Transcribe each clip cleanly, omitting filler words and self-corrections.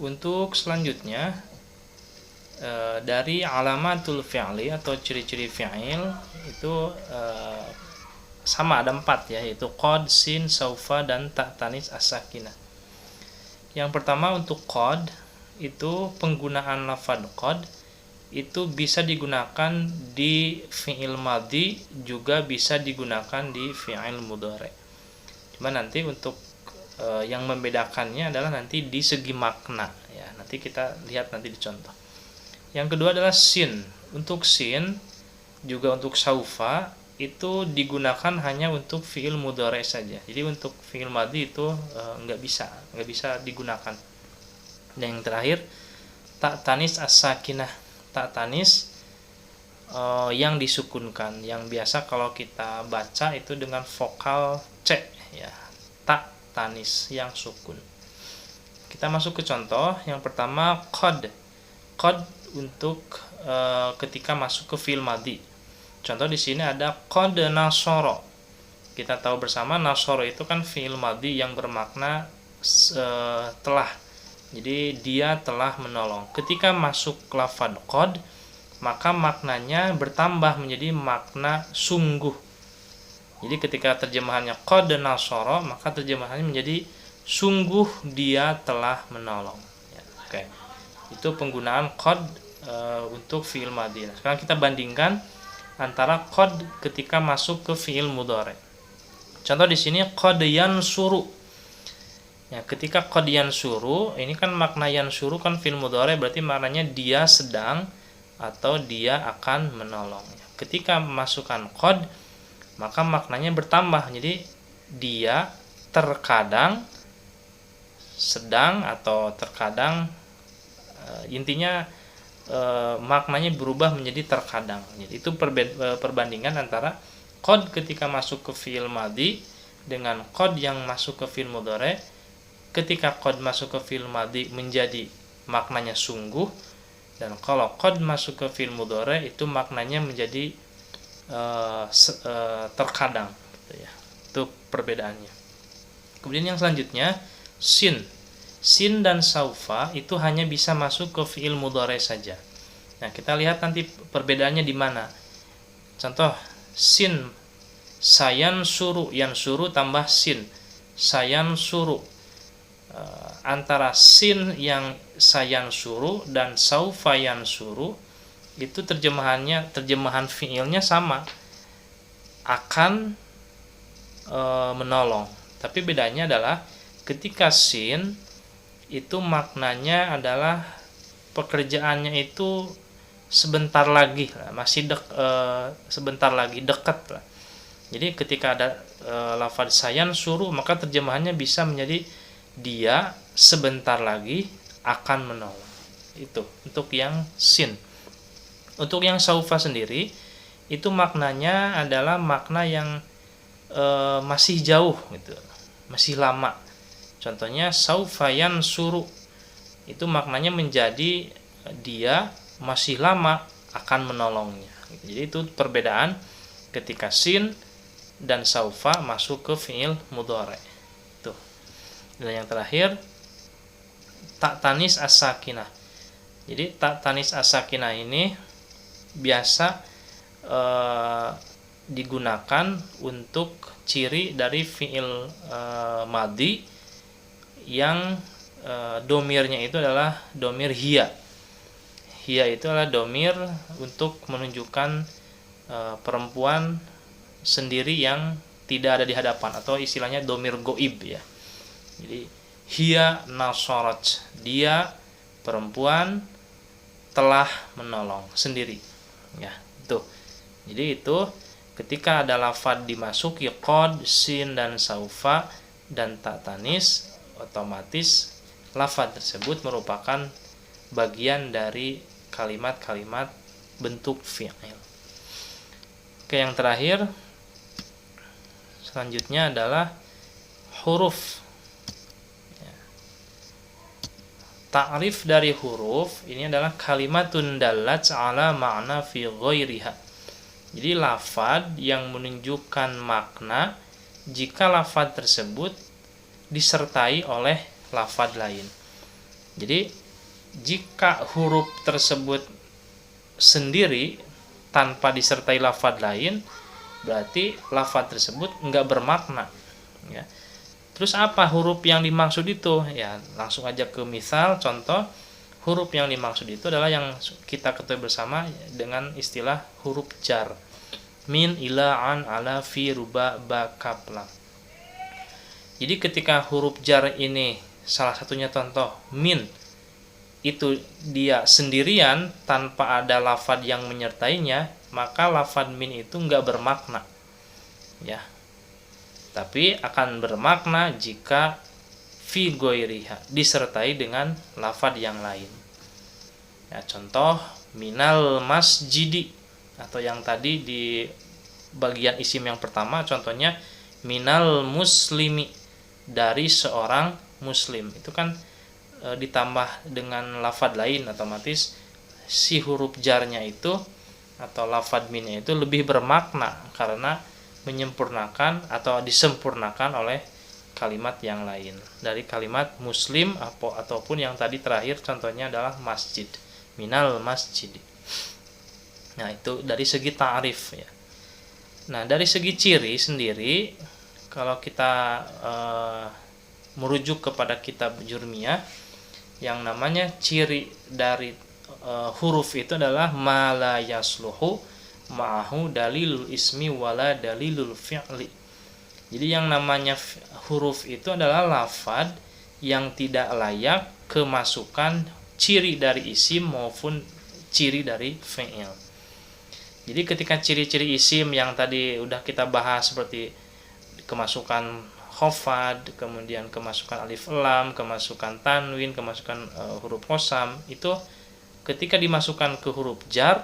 Untuk selanjutnya dari alamatul fi'li atau ciri-ciri fi'il itu sama, ada 4 ya, yaitu qad, sin, saufa, dan ta tanis as-sakinah. Yang pertama untuk qad, itu penggunaan lafadz qad itu bisa digunakan di fi'il madhi, juga bisa digunakan di fi'il mudhari. Cuma nanti untuk yang membedakannya adalah nanti di segi makna ya. Nanti kita lihat nanti di contoh. Yang kedua adalah sin. Untuk sin juga untuk saufa itu digunakan hanya untuk fi'il mudhari saja. Jadi untuk fi'il madhi itu nggak bisa digunakan. Dan yang terakhir ta tanis as-sakinah. Ta tanis yang disukunkan, yang biasa kalau kita baca itu dengan vokal C ya. Ta tanis yang sukun. Kita masuk ke contoh. Yang pertama qad. Qad untuk ketika masuk ke fi'il madhi. Contoh di sini ada qad nasara. Kita tahu bersama nasara itu kan fi'il madhi yang bermakna telah. Jadi dia telah menolong. Ketika masuk lafadz qad, maka maknanya bertambah menjadi makna sungguh. Jadi ketika terjemahannya qad nasara, maka terjemahannya menjadi sungguh dia telah menolong ya, oke. Itu penggunaan qad untuk fi'il madhi. Sekarang kita bandingkan antara qad ketika masuk ke fi'il mudhari. Contoh di sini qad yansuru. Ya, ketika qad yansuru, ini kan makna yansuru kan fi'il mudhari, berarti maknanya dia sedang atau dia akan menolong. Ketika masukkan qad, maka maknanya bertambah, jadi dia terkadang sedang atau terkadang intinya maknanya berubah menjadi terkadang. Jadi itu perbandingan antara qad ketika masuk ke fi'il madhi dengan qad yang masuk ke fi'il mudhari. Ketika qad masuk ke fi'il madhi menjadi maknanya sungguh, dan kalau qad masuk ke fi'il mudhari itu maknanya menjadi terkadang gitu ya. Itu perbedaannya. Kemudian yang selanjutnya sin. Sin dan saufa itu hanya bisa masuk ke fi'il mudhari saja. Nah, kita lihat nanti perbedaannya di mana. Contoh sin, sayan suru, yan suru tambah sin, sayan suru. Antara sin yang sayan suru dan saufa yan suru itu terjemahan fiilnya sama, akan menolong. Tapi bedanya adalah ketika sin itu maknanya adalah pekerjaannya itu sebentar lagi lah, masih sebentar lagi, dekat lah. Jadi ketika ada lafaz sayan suruh, maka terjemahannya bisa menjadi dia sebentar lagi akan menolong. Itu untuk yang sin. Untuk yang saufa sendiri itu maknanya adalah makna yang masih jauh gitu, masih lama. Contohnya saufa yansuru, itu maknanya menjadi dia masih lama akan menolongnya. Jadi itu perbedaan ketika sin dan saufa masuk ke fi'il mudhari. Tuh. Dan yang terakhir ta tanis as-sakinah. Jadi ta tanis as-sakinah ini biasa digunakan untuk ciri dari fi'il madhi yang domirnya itu adalah domir hiya. Hiya itu adalah domir untuk menunjukkan perempuan sendiri yang tidak ada di hadapan, atau istilahnya domir goib ya. Jadi hiya nasarat, dia perempuan telah menolong sendiri ya. Itu. Jadi itu ketika ada lafadz dimasuki qad, sin dan saufa dan ta tanis, otomatis lafadz tersebut merupakan bagian dari kalimat-kalimat bentuk fi'il. Oke, yang terakhir selanjutnya adalah huruf. Ta'rif dari huruf ini adalah kalimatun dallat ala ma'na fi ghairiha. Jadi lafadz yang menunjukkan makna jika lafadz tersebut disertai oleh lafadz lain. Jadi jika huruf tersebut sendiri tanpa disertai lafadz lain, berarti lafadz tersebut enggak bermakna, ya. Terus apa huruf yang dimaksud itu? Ya, langsung aja ke misal contoh. Huruf yang dimaksud itu adalah yang kita ketahui bersama dengan istilah huruf jar. Min, ila, an, ala, fi, ruba, ba, kaf, lam. Jadi ketika huruf jar ini salah satunya contoh min, itu dia sendirian tanpa ada lafadz yang menyertainya, maka lafadz min itu enggak bermakna, ya. Tapi akan bermakna jika fi ghairiha disertai dengan lafadz yang lain. Ya, contoh minal masjidi, atau yang tadi di bagian isim yang pertama contohnya minal muslimi, dari seorang muslim. Itu kan ditambah dengan lafadz lain, otomatis si huruf jarnya itu atau lafadz minnya itu lebih bermakna karena menyempurnakan atau disempurnakan oleh kalimat yang lain dari kalimat muslim ataupun yang tadi terakhir contohnya adalah masjid, minal masjid. Nah, itu dari segi ta'rif, ya. Nah, dari segi ciri sendiri, kalau kita merujuk kepada kitab Jurmiyah, yang namanya ciri dari huruf itu adalah ma la yasluhu ma'ahu dalilul ismi wala dalilul fi'li. Jadi yang namanya huruf itu adalah lafadz yang tidak layak kemasukan ciri dari isim maupun ciri dari fi'il. Jadi ketika ciri-ciri isim yang tadi udah kita bahas seperti kemasukan khofad, kemudian kemasukan alif lam, kemasukan tanwin, kemasukan huruf qasam, itu ketika dimasukkan ke huruf jar,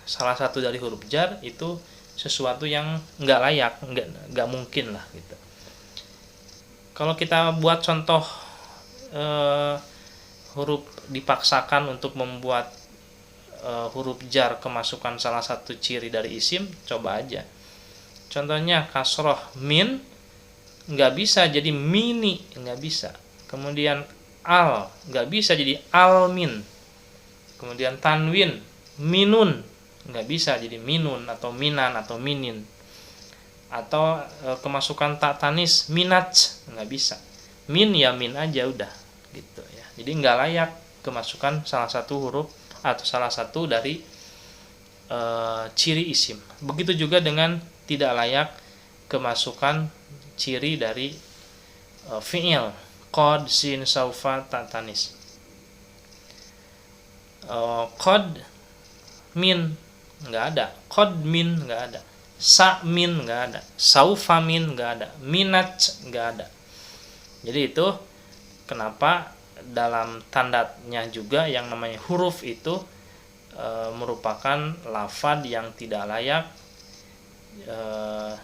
salah satu dari huruf jar itu sesuatu yang nggak layak, nggak mungkin lah gitu. Kalau kita buat contoh huruf dipaksakan untuk membuat huruf jar kemasukan salah satu ciri dari isim, coba aja. Contohnya kasroh min nggak bisa jadi mini, nggak bisa. Kemudian al nggak bisa jadi almin. Kemudian tanwin minun nggak bisa jadi minun atau minan atau minin. Atau kemasukan tak tanis minat nggak bisa. Min ya min aja udah gitu, ya. Jadi nggak layak kemasukan salah satu huruf atau salah satu dari ciri isim. Begitu juga dengan tidak layak kemasukan ciri dari fi'il qad, sin, saufa, ta, tanis. Qad min nggak ada, qad min nggak ada, sa min nggak ada, saufa min nggak ada, minat nggak ada. Jadi itu kenapa dalam tandanya juga yang namanya huruf itu merupakan lafadz yang tidak layak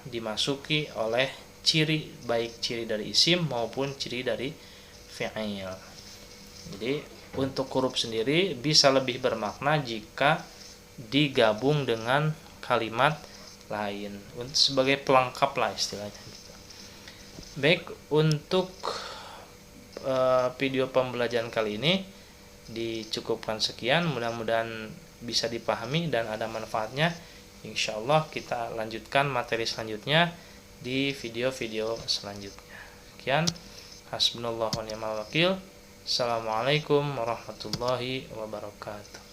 dimasuki oleh ciri, baik ciri dari isim maupun ciri dari fi'il. Jadi untuk huruf sendiri bisa lebih bermakna jika digabung dengan kalimat lain sebagai pelengkap lah istilahnya. Baik, untuk video pembelajaran kali ini dicukupkan sekian, mudah-mudahan bisa dipahami dan ada manfaatnya. Insyaallah kita lanjutkan materi selanjutnya di video-video selanjutnya. Sekian, hasbunallahu wa ni'mal wakil. Assalamualaikum warahmatullahi wabarakatuh.